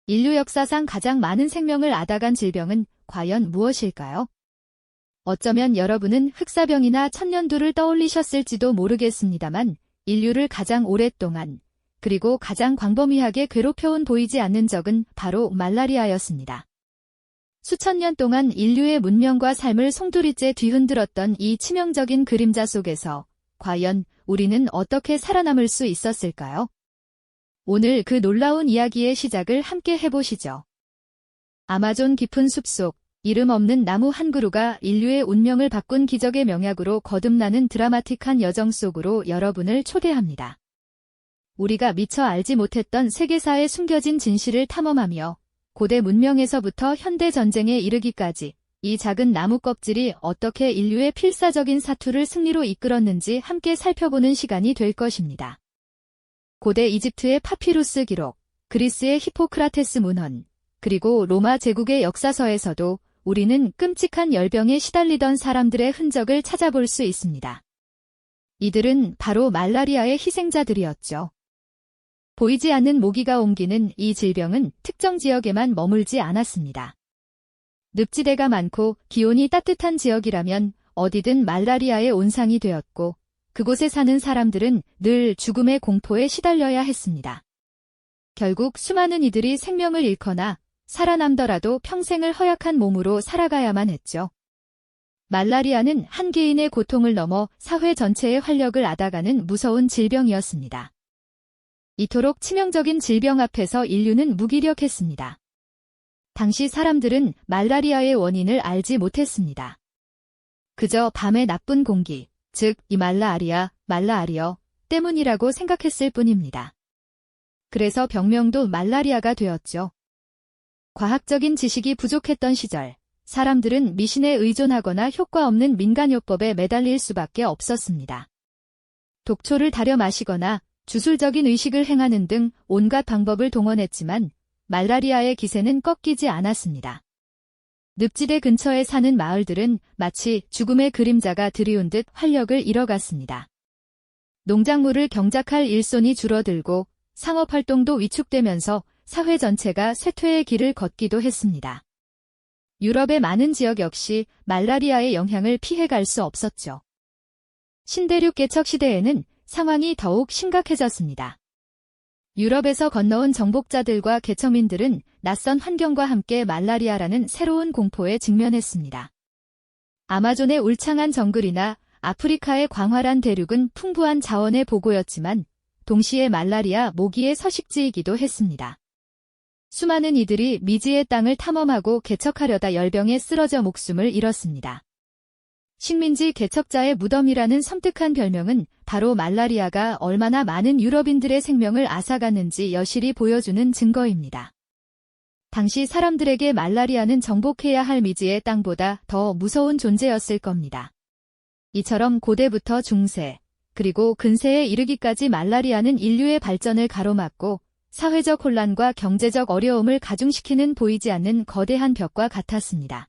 인류 역사상 가장 많은 생명을 앗아간 질병은 과연 무엇일까요? 어쩌면 여러분은 흑사병이나 천년두를 떠올리셨을지도 모르겠습니다만 인류를 가장 오랫동안 그리고 가장 광범위하게 괴롭혀온 보이지 않는 적은 바로 말라리아였습니다. 수천 년 동안 인류의 문명과 삶을 송두리째 뒤흔들었던 이 치명적인 그림자 속에서 과연 우리는 어떻게 살아남을 수 있었을까요? 오늘 그 놀라운 이야기의 시작을 함께 해보시죠. 아마존 깊은 숲속 이름 없는 나무 한 그루가 인류의 운명을 바꾼 기적의 명약으로 거듭나는 드라마틱한 여정 속으로 여러분을 초대합니다. 우리가 미처 알지 못했던 세계사의 숨겨진 진실을 탐험하며 고대 문명에서부터 현대 전쟁에 이르기까지 이 작은 나무 껍질이 어떻게 인류의 필사적인 사투를 승리로 이끌었는지 함께 살펴보는 시간이 될 것입니다. 고대 이집트의 파피루스 기록, 그리스의 히포크라테스 문헌, 그리고 로마 제국의 역사서에서도 우리는 끔찍한 열병에 시달리던 사람들의 흔적을 찾아볼 수 있습니다. 이들은 바로 말라리아의 희생자들이었죠. 보이지 않는 모기가 옮기는 이 질병은 특정 지역에만 머물지 않았습니다. 늪지대가 많고 기온이 따뜻한 지역이라면 어디든 말라리아의 온상이 되었고 그곳에 사는 사람들은 늘 죽음의 공포에 시달려야 했습니다. 결국 수많은 이들이 생명을 잃거나 살아남더라도 평생을 허약한 몸으로 살아가야만 했죠. 말라리아는 한 개인의 고통을 넘어 사회 전체의 활력을 앗아가는 무서운 질병이었습니다. 이토록 치명적인 질병 앞에서 인류는 무기력했습니다. 당시 사람들은 말라리아의 원인을 알지 못했습니다. 그저 밤의 나쁜 공기, 즉 이 말라리어 때문이라고 생각했을 뿐입니다. 그래서 병명도 말라리아가 되었죠. 과학적인 지식이 부족했던 시절, 사람들은 미신에 의존하거나 효과 없는 민간요법에 매달릴 수밖에 없었습니다. 독초를 다려 마시거나 주술적인 의식을 행하는 등 온갖 방법을 동원했지만 말라리아의 기세는 꺾이지 않았습니다. 늪지대 근처에 사는 마을들은 마치 죽음의 그림자가 드리운 듯 활력을 잃어갔습니다. 농작물을 경작할 일손이 줄어들고 상업활동도 위축되면서 사회 전체가 쇠퇴의 길을 걷기도 했습니다. 유럽의 많은 지역 역시 말라리아의 영향을 피해갈 수 없었죠. 신대륙 개척 시대에는 상황이 더욱 심각해졌습니다. 유럽에서 건너온 정복자들과 개척민들은 낯선 환경과 함께 말라리아라는 새로운 공포에 직면했습니다. 아마존의 울창한 정글이나 아프리카의 광활한 대륙은 풍부한 자원의 보고였지만 동시에 말라리아 모기의 서식지이기도 했습니다. 수많은 이들이 미지의 땅을 탐험하고 개척하려다 열병에 쓰러져 목숨을 잃었습니다. 식민지 개척자의 무덤이라는 섬뜩한 별명은 바로 말라리아가 얼마나 많은 유럽인들의 생명을 앗아갔는지 여실히 보여주는 증거입니다. 당시 사람들에게 말라리아는 정복해야 할 미지의 땅보다 더 무서운 존재였을 겁니다. 이처럼 고대부터 중세, 그리고 근세에 이르기까지 말라리아는 인류의 발전을 가로막고 사회적 혼란과 경제적 어려움을 가중시키는 보이지 않는 거대한 벽과 같았습니다.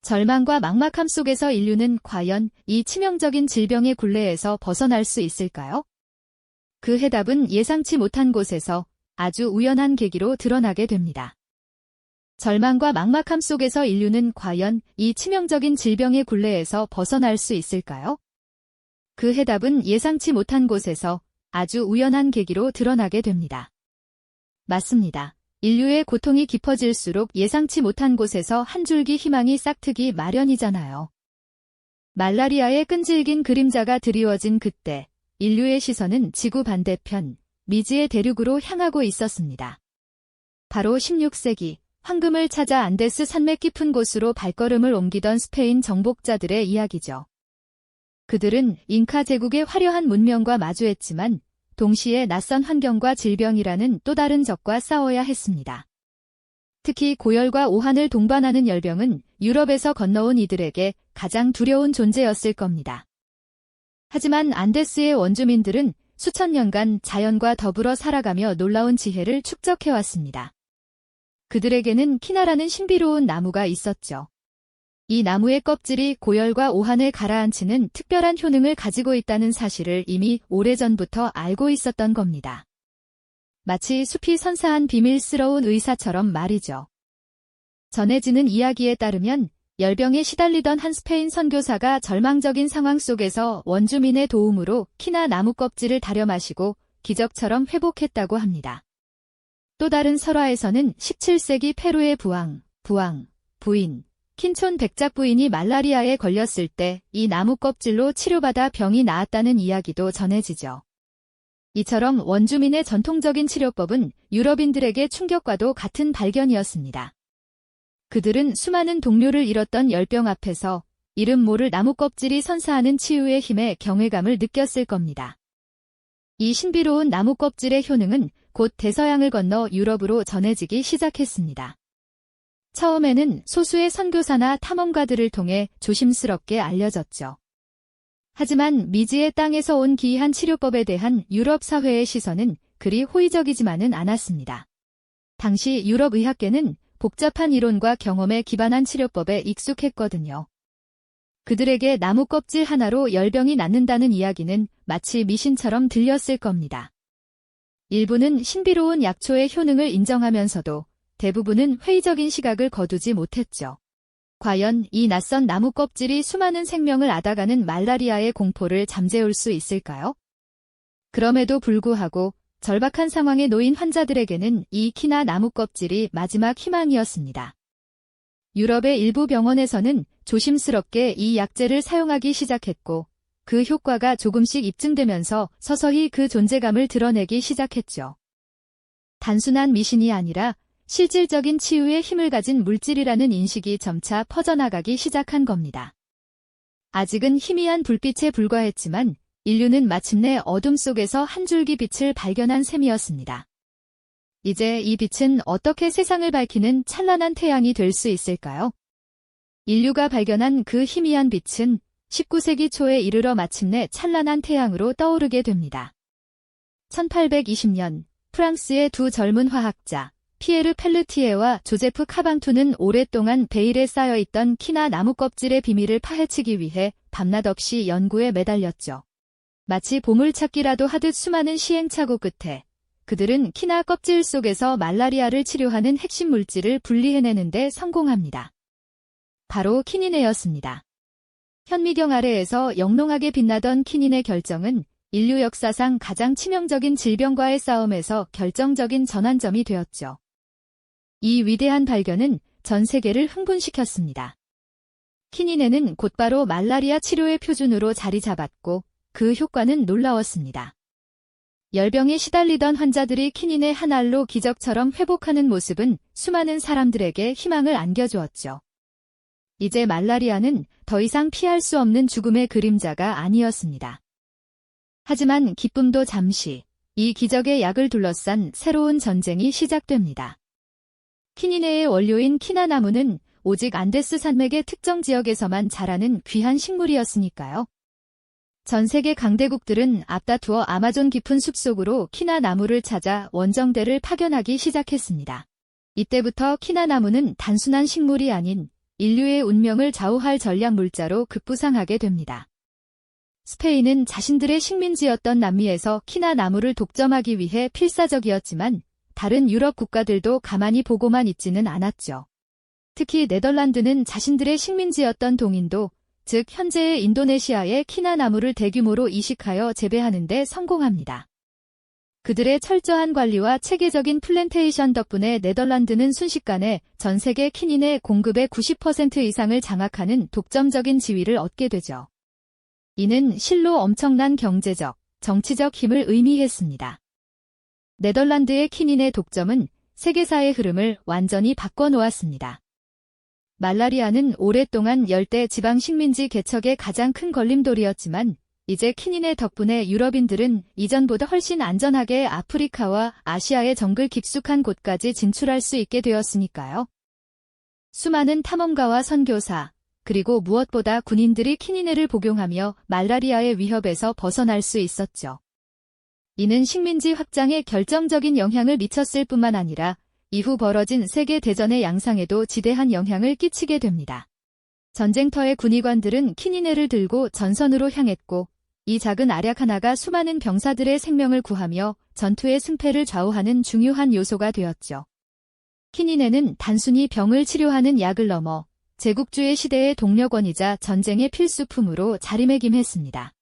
절망과 막막함 속에서 인류는 과연 이 치명적인 질병의 굴레에서 벗어날 수 있을까요? 그 해답은 예상치 못한 곳에서 아주 우연한 계기로 드러나게 됩니다. 절망과 막막함 속에서 인류는 과연 이 치명적인 질병의 굴레에서 벗어날 수 있을까요? 그 해답은 예상치 못한 곳에서 아주 우연한 계기로 드러나게 됩니다. 맞습니다. 인류의 고통이 깊어질수록 예상치 못한 곳에서 한 줄기 희망이 싹트기 마련이잖아요. 말라리아의 끈질긴 그림자가 드리워진 그때 인류의 시선은 지구 반대편 미지의 대륙으로 향하고 있었습니다. 바로 16세기 황금을 찾아 안데스 산맥 깊은 곳으로 발걸음을 옮기던 스페인 정복자들의 이야기죠. 그들은 잉카 제국의 화려한 문명과 마주했지만 동시에 낯선 환경과 질병이라는 또 다른 적과 싸워야 했습니다. 특히 고열과 오한을 동반하는 열병은 유럽에서 건너온 이들에게 가장 두려운 존재였을 겁니다. 하지만 안데스의 원주민들은 수천 년간 자연과 더불어 살아가며 놀라운 지혜를 축적해왔습니다. 그들에게는 키나라는 신비로운 나무가 있었죠. 이 나무의 껍질이 고열과 오한을 가라앉히는 특별한 효능을 가지고 있다는 사실을 이미 오래전부터 알고 있었던 겁니다. 마치 숲이 선사한 비밀스러운 의사처럼 말이죠. 전해지는 이야기에 따르면 열병에 시달리던 한 스페인 선교사가 절망적인 상황 속에서 원주민의 도움으로 키나 나무 껍질을 다려 마시고 기적처럼 회복했다고 합니다. 또 다른 설화에서는 17세기 페루의 부인, 킨촌 백작 부인이 말라리아에 걸렸을 때 이 나무 껍질로 치료받아 병이 나았다는 이야기도 전해지죠. 이처럼 원주민의 전통적인 치료법은 유럽인들에게 충격과도 같은 발견이었습니다. 그들은 수많은 동료를 잃었던 열병 앞에서 이름 모를 나무 껍질이 선사하는 치유의 힘에 경외감을 느꼈을 겁니다. 이 신비로운 나무 껍질의 효능은 곧 대서양을 건너 유럽으로 전해지기 시작했습니다. 처음에는 소수의 선교사나 탐험가들을 통해 조심스럽게 알려졌죠. 하지만 미지의 땅에서 온 기이한 치료법에 대한 유럽 사회의 시선은 그리 호의적이지만은 않았습니다. 당시 유럽 의학계는 복잡한 이론과 경험에 기반한 치료법에 익숙했거든요. 그들에게 나무 껍질 하나로 열병이 낫는다는 이야기는 마치 미신처럼 들렸을 겁니다. 일부는 신비로운 약초의 효능을 인정하면서도 대부분은 회의적인 시각을 거두지 못했죠. 과연 이 낯선 나무 껍질이 수많은 생명을 앗아가는 말라리아의 공포를 잠재울 수 있을까요? 그럼에도 불구하고 절박한 상황에 놓인 환자들에게는 이 키나 나무 껍질이 마지막 희망이었습니다. 유럽의 일부 병원에서는 조심스럽게 이 약재를 사용하기 시작했고 그 효과가 조금씩 입증되면서 서서히 그 존재감을 드러내기 시작했죠. 단순한 미신이 아니라 실질적인 치유의 힘을 가진 물질이라는 인식이 점차 퍼져나가기 시작한 겁니다. 아직은 희미한 불빛에 불과했지만 인류는 마침내 어둠 속에서 한 줄기 빛을 발견한 셈이었습니다. 이제 이 빛은 어떻게 세상을 밝히는 찬란한 태양이 될 수 있을까요? 인류가 발견한 그 희미한 빛은 19세기 초에 이르러 마침내 찬란한 태양으로 떠오르게 됩니다. 1820년 프랑스의 두 젊은 화학자 피에르 펠르티에와 조제프 카방투는 오랫동안 베일에 쌓여있던 키나 나무 껍질의 비밀을 파헤치기 위해 밤낮 없이 연구에 매달렸죠. 마치 보물찾기라도 하듯 수많은 시행착오 끝에 그들은 키나 껍질 속에서 말라리아를 치료하는 핵심 물질을 분리해내는 데 성공합니다. 바로 키닌이었습니다. 현미경 아래에서 영롱하게 빛나던 키닌의 결정은 인류 역사상 가장 치명적인 질병과의 싸움에서 결정적인 전환점이 되었죠. 이 위대한 발견은 전 세계를 흥분시켰습니다. 키닌에는 곧바로 말라리아 치료의 표준으로 자리 잡았고 그 효과는 놀라웠습니다. 열병에 시달리던 환자들이 키닌의 한 알로 기적처럼 회복하는 모습은 수많은 사람들에게 희망을 안겨주었죠. 이제 말라리아는 더 이상 피할 수 없는 죽음의 그림자가 아니었습니다. 하지만 기쁨도 잠시, 이 기적의 약을 둘러싼 새로운 전쟁이 시작됩니다. 키닌의 원료인 키나나무는 오직 안데스 산맥의 특정 지역에서만 자라는 귀한 식물이었으니까요. 전 세계 강대국들은 앞다투어 아마존 깊은 숲속으로 키나나무를 찾아 원정대를 파견하기 시작했습니다. 이때부터 키나나무는 단순한 식물이 아닌 인류의 운명을 좌우할 전략 물자로 급부상하게 됩니다. 스페인은 자신들의 식민지였던 남미에서 키나나무를 독점하기 위해 필사적이었지만 다른 유럽 국가들도 가만히 보고만 있지는 않았죠. 특히 네덜란드는 자신들의 식민지였던 동인도, 즉 현재의 인도네시아에 키나나무를 대규모로 이식하여 재배하는 데 성공합니다. 그들의 철저한 관리와 체계적인 플랜테이션 덕분에 네덜란드는 순식간에 전 세계 키닌의 공급의 90% 이상을 장악하는 독점적인 지위를 얻게 되죠. 이는 실로 엄청난 경제적, 정치적 힘을 의미했습니다. 네덜란드의 키닌의 독점은 세계사의 흐름을 완전히 바꿔놓았습니다. 말라리아는 오랫동안 열대 지방 식민지 개척의 가장 큰 걸림돌이었지만 이제 키닌의 덕분에 유럽인들은 이전보다 훨씬 안전하게 아프리카와 아시아의 정글 깊숙한 곳까지 진출할 수 있게 되었으니까요. 수많은 탐험가와 선교사, 그리고 무엇보다 군인들이 키닌을 복용하며 말라리아의 위협에서 벗어날 수 있었죠. 이는 식민지 확장에 결정적인 영향을 미쳤을 뿐만 아니라 이후 벌어진 세계대전의 양상에도 지대한 영향을 끼치게 됩니다. 전쟁터의 군의관들은 키닌을 들고 전선으로 향했고 이 작은 알약 하나가 수많은 병사들의 생명을 구하며 전투의 승패를 좌우하는 중요한 요소가 되었죠. 키니네는 단순히 병을 치료하는 약을 넘어 제국주의 시대의 동력원이자 전쟁의 필수품으로 자리매김했습니다.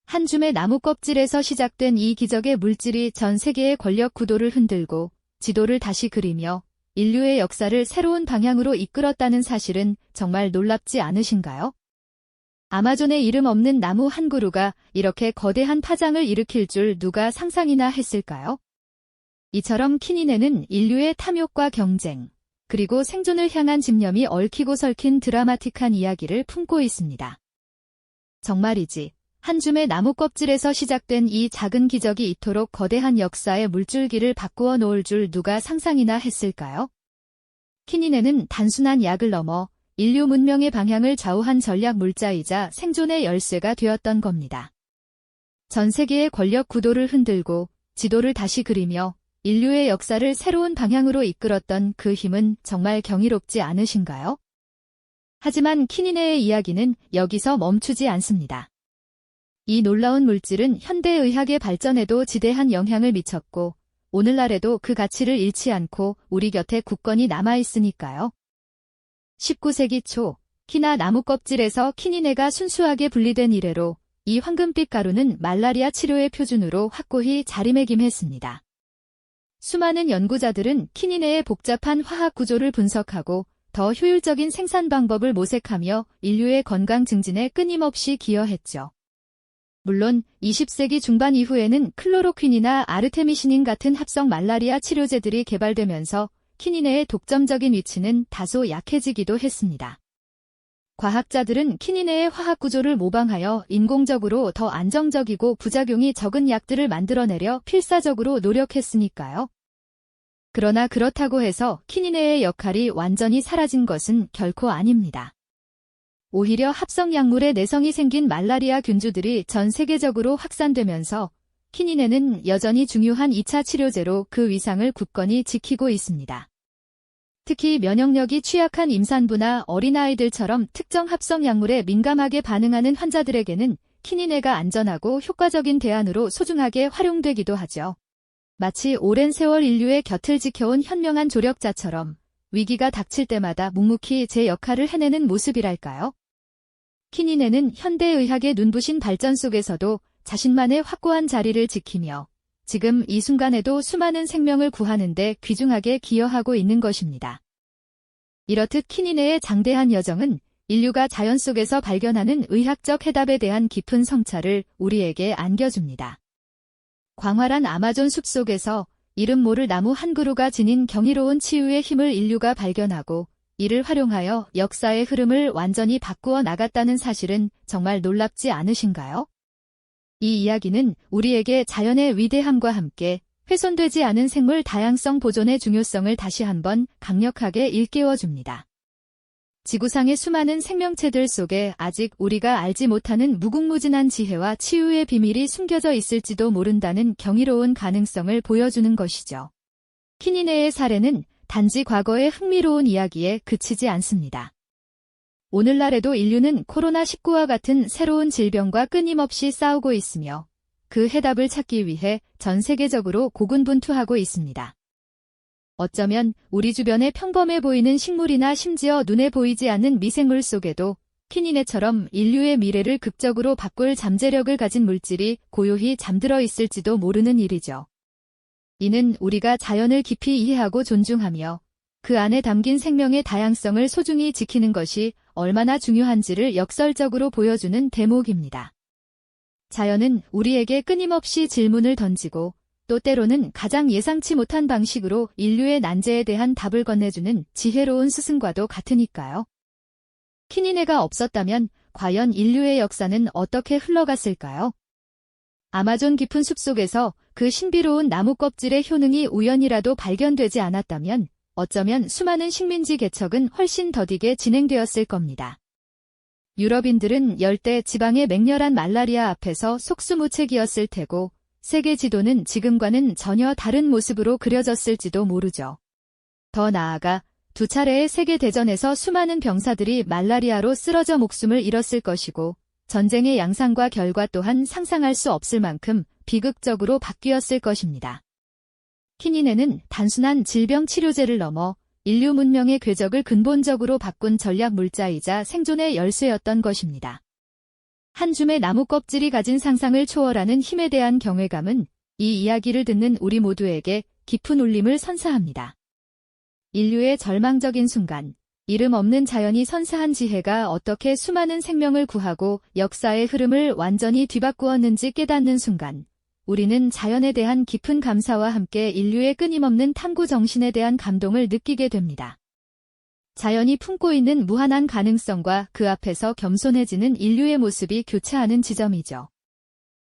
한 줌의 나무 껍질에서 시작된 이 기적의 물질이 전 세계의 권력 구도를 흔들고 지도를 다시 그리며 인류의 역사를 새로운 방향으로 이끌었다는 사실은 정말 놀랍지 않으신가요? 아마존의 이름 없는 나무 한 그루가 이렇게 거대한 파장을 일으킬 줄 누가 상상이나 했을까요? 이처럼 키니네는 인류의 탐욕과 경쟁, 그리고 생존을 향한 집념이 얽히고 설킨 드라마틱한 이야기를 품고 있습니다. 정말이지, 한 줌의 나무 껍질에서 시작된 이 작은 기적이 이토록 거대한 역사의 물줄기를 바꾸어 놓을 줄 누가 상상이나 했을까요? 키니네는 단순한 약을 넘어 인류 문명의 방향을 좌우한 전략 물자이자 생존의 열쇠가 되었던 겁니다. 전 세계의 권력 구도를 흔들고 지도를 다시 그리며 인류의 역사를 새로운 방향으로 이끌었던 그 힘은 정말 경이롭지 않으신가요? 하지만 키니네의 이야기는 여기서 멈추지 않습니다. 이 놀라운 물질은 현대의학의 발전에도 지대한 영향을 미쳤고 오늘날에도 그 가치를 잃지 않고 우리 곁에 굳건히 남아있으니까요. 19세기 초 키나 나무 껍질에서 키니네가 순수하게 분리된 이래로 이 황금빛 가루는 말라리아 치료의 표준으로 확고히 자리매김했습니다. 수많은 연구자들은 키니네의 복잡한 화학 구조를 분석하고 더 효율적인 생산 방법을 모색하며 인류의 건강 증진에 끊임없이 기여했죠. 물론 20세기 중반 이후에는 클로로퀸이나 아르테미시닌 같은 합성 말라리아 치료제들이 개발되면서 키니네의 독점적인 위치는 다소 약해지기도 했습니다. 과학자들은 키니네의 화학 구조를 모방하여 인공적으로 더 안정적이고 부작용이 적은 약들을 만들어내려 필사적으로 노력했으니까요. 그러나 그렇다고 해서 키니네의 역할이 완전히 사라진 것은 결코 아닙니다. 오히려 합성 약물에 내성이 생긴 말라리아 균주들이 전 세계적으로 확산되면서 키니네는 여전히 중요한 2차 치료제로 그 위상을 굳건히 지키고 있습니다. 특히 면역력이 취약한 임산부나 어린아이들처럼 특정 합성 약물에 민감하게 반응하는 환자들에게는 키니네가 안전하고 효과적인 대안으로 소중하게 활용되기도 하죠. 마치 오랜 세월 인류의 곁을 지켜온 현명한 조력자처럼 위기가 닥칠 때마다 묵묵히 제 역할을 해내는 모습이랄까요? 키니네는 현대의학의 눈부신 발전 속에서도 자신만의 확고한 자리를 지키며 지금 이 순간에도 수많은 생명을 구하는 데 귀중하게 기여하고 있는 것입니다. 이렇듯 키니네의 장대한 여정은 인류가 자연 속에서 발견하는 의학적 해답에 대한 깊은 성찰을 우리에게 안겨줍니다. 광활한 아마존 숲속에서 이름 모를 나무 한 그루가 지닌 경이로운 치유의 힘을 인류가 발견하고 이를 활용하여 역사의 흐름을 완전히 바꾸어 나갔다는 사실은 정말 놀랍지 않으신가요? 이 이야기는 우리에게 자연의 위대함과 함께 훼손되지 않은 생물 다양성 보존의 중요성을 다시 한번 강력하게 일깨워줍니다. 지구상의 수많은 생명체들 속에 아직 우리가 알지 못하는 무궁무진한 지혜와 치유의 비밀이 숨겨져 있을지도 모른다는 경이로운 가능성을 보여주는 것이죠. 키니네의 사례는 단지 과거의 흥미로운 이야기에 그치지 않습니다. 오늘날에도 인류는 코로나19와 같은 새로운 질병과 끊임없이 싸우고 있으며 그 해답을 찾기 위해 전 세계적으로 고군분투하고 있습니다. 어쩌면 우리 주변에 평범해 보이는 식물이나 심지어 눈에 보이지 않는 미생물 속에도 키니네처럼 인류의 미래를 극적으로 바꿀 잠재력을 가진 물질이 고요히 잠들어 있을지도 모르는 일이죠. 이는 우리가 자연을 깊이 이해하고 존중하며 그 안에 담긴 생명의 다양성을 소중히 지키는 것이 얼마나 중요한지를 역설적으로 보여주는 대목입니다. 자연은 우리에게 끊임없이 질문을 던지고 또 때로는 가장 예상치 못한 방식으로 인류의 난제에 대한 답을 건네주는 지혜로운 스승과도 같으니까요. 키니네가 없었다면 과연 인류의 역사는 어떻게 흘러갔을까요? 아마존 깊은 숲속에서 그 신비로운 나무 껍질의 효능이 우연이라도 발견되지 않았다면 어쩌면 수많은 식민지 개척은 훨씬 더디게 진행되었을 겁니다. 유럽인들은 열대 지방의 맹렬한 말라리아 앞에서 속수무책이었을 테고 세계 지도는 지금과는 전혀 다른 모습으로 그려졌을지도 모르죠. 더 나아가 두 차례의 세계대전에서 수많은 병사들이 말라리아로 쓰러져 목숨을 잃었을 것이고 전쟁의 양상과 결과 또한 상상할 수 없을 만큼 비극적으로 바뀌었을 것입니다. 키니네는 단순한 질병 치료제를 넘어 인류 문명의 궤적을 근본적으로 바꾼 전략 물자이자 생존의 열쇠였던 것입니다. 한 줌의 나무 껍질이 가진 상상을 초월하는 힘에 대한 경외감은 이 이야기를 듣는 우리 모두에게 깊은 울림을 선사합니다. 인류의 절망적인 순간, 이름 없는 자연이 선사한 지혜가 어떻게 수많은 생명을 구하고 역사의 흐름을 완전히 뒤바꾸었는지 깨닫는 순간, 우리는 자연에 대한 깊은 감사와 함께 인류의 끊임없는 탐구 정신에 대한 감동을 느끼게 됩니다. 자연이 품고 있는 무한한 가능성과 그 앞에서 겸손해지는 인류의 모습이 교차하는 지점이죠.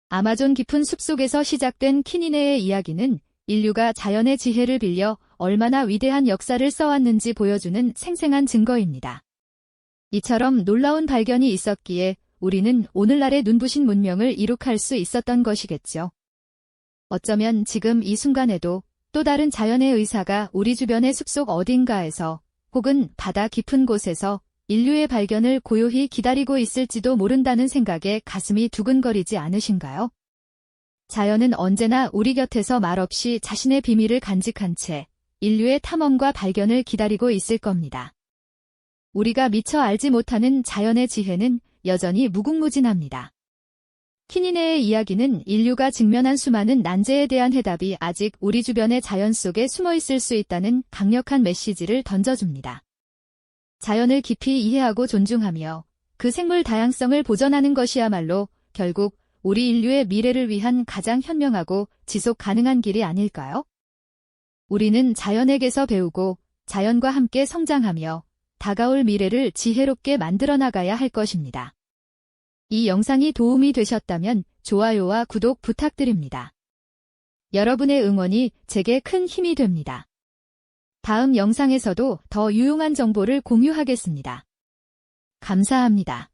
아마존 깊은 숲속에서 시작된 키니네의 이야기는 인류가 자연의 지혜를 빌려 얼마나 위대한 역사를 써왔는지 보여주는 생생한 증거입니다. 이처럼 놀라운 발견이 있었기에 우리는 오늘날의 눈부신 문명을 이룩할 수 있었던 것이겠죠. 어쩌면 지금 이 순간에도 또 다른 자연의 의사가 우리 주변의 숲속 어딘가에서 혹은 바다 깊은 곳에서 인류의 발견을 고요히 기다리고 있을지도 모른다는 생각에 가슴이 두근거리지 않으신가요? 자연은 언제나 우리 곁에서 말없이 자신의 비밀을 간직한 채 인류의 탐험과 발견을 기다리고 있을 겁니다. 우리가 미처 알지 못하는 자연의 지혜는 여전히 무궁무진합니다. 키니네의 이야기는 인류가 직면한 수많은 난제에 대한 해답이 아직 우리 주변의 자연 속에 숨어 있을 수 있다는 강력한 메시지를 던져줍니다. 자연을 깊이 이해하고 존중하며 그 생물 다양성을 보존하는 것이야말로 결국 우리 인류의 미래를 위한 가장 현명하고 지속 가능한 길이 아닐까요? 우리는 자연에게서 배우고 자연과 함께 성장하며 다가올 미래를 지혜롭게 만들어 나가야 할 것입니다. 이 영상이 도움이 되셨다면 좋아요와 구독 부탁드립니다. 여러분의 응원이 제게 큰 힘이 됩니다. 다음 영상에서도 더 유용한 정보를 공유하겠습니다. 감사합니다.